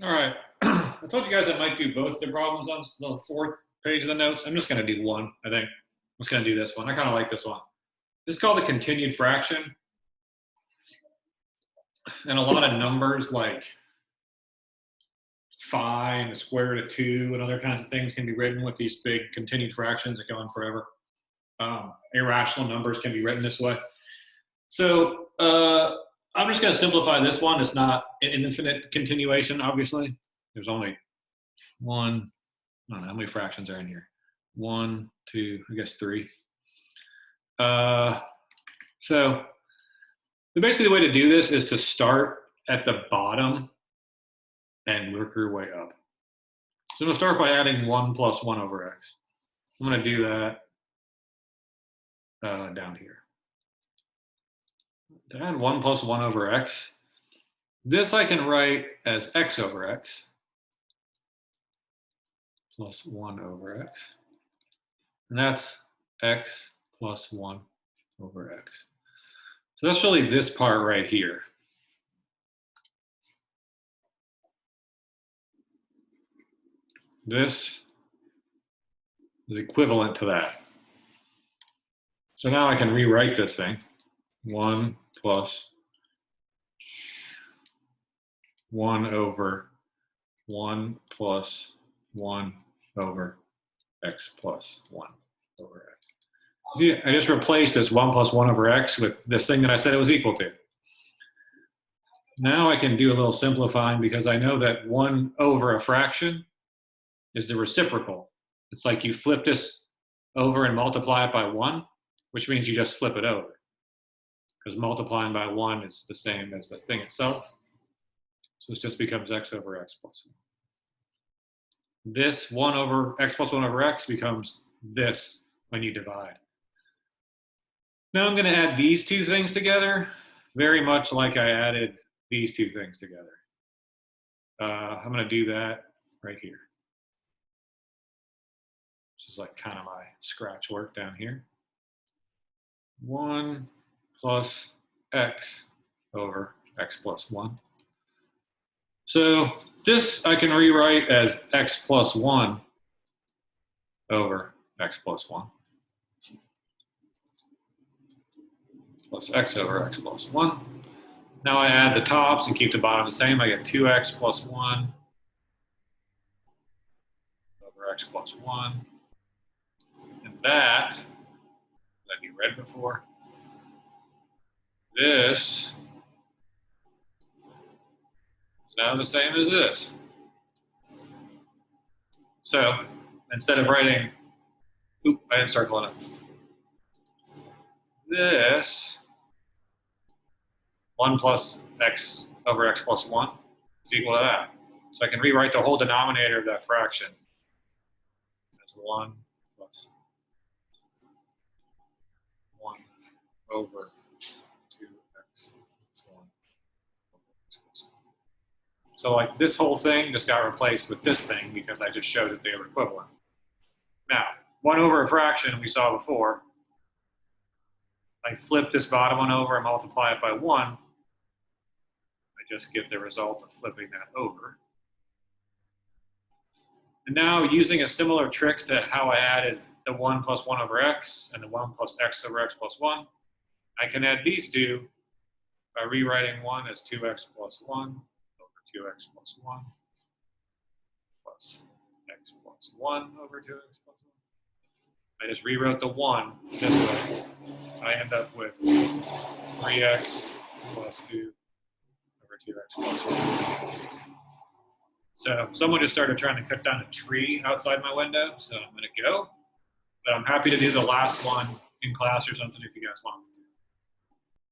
All right. I told you guys I might do both the problems on the fourth page of the notes. I'm just going to do one, I think. I'm just going to do this one. I kind of like this one. This is called the continued fraction. And a lot of numbers like phi and the square root of 2 and other kinds of things can be written with these big continued fractions that go on forever. Irrational numbers can be written this way. So I'm just going to simplify this one. It's not an infinite continuation, obviously. There's only one, I don't know how many fractions are in here. 1, 2, I guess 3. So basically the way to do this is to start at the bottom and work your way up. So I'm going to start by adding 1 plus 1 over x. I'm going to do that down here. To add 1 plus 1 over x, this I can write as x over x plus 1 over x. And that's x plus 1 over x. So that's really this part right here. This is equivalent to that. So now I can rewrite this thing. 1 plus 1 over 1 plus 1 over x plus 1 over x. See, I just replaced this 1 plus 1 over x with this thing that I said it was equal to. Now I can do a little simplifying because I know that 1 over a fraction is the reciprocal. It's like you flip this over and multiply it by 1, which means you just flip it over. Because multiplying by 1 is the same as the thing itself. So this just becomes x over x plus 1. This 1 over x plus 1 over x becomes this when you divide. Now I'm going to add these two things together, very much like I added these two things together. I'm going to do that right here. This is like kind of my scratch work down here. 1 plus x over x plus 1. So this I can rewrite as x plus 1 over x plus 1 plus x over x plus 1. Now I add the tops and keep the bottom the same. I get 2x plus 1 over x plus 1. And that you read before, this is now the same as this. So instead of writing, I didn't circle it. This 1 plus x over x plus 1 is equal to that. So I can rewrite the whole denominator of that fraction as 1 plus 1 over 2x plus 1 over x plus 1. So like this whole thing just got replaced with this thing because I just showed that they were equivalent. Now, 1 over a fraction we saw before. I flip this bottom one over and multiply it by 1. I just get the result of flipping that over. And now using a similar trick to how I added the 1 plus 1 over x and the 1 plus x over x plus 1, I can add these two by rewriting 1 as 2x plus 1 over 2x plus 1 plus x plus 1 over 2x plus 1. I just rewrote the 1 this way. I end up with 3x plus 2 over 2x plus 1. So someone just started trying to cut down a tree outside my window, so I'm going to go. But I'm happy to do the last one in class or something if you guys want me to.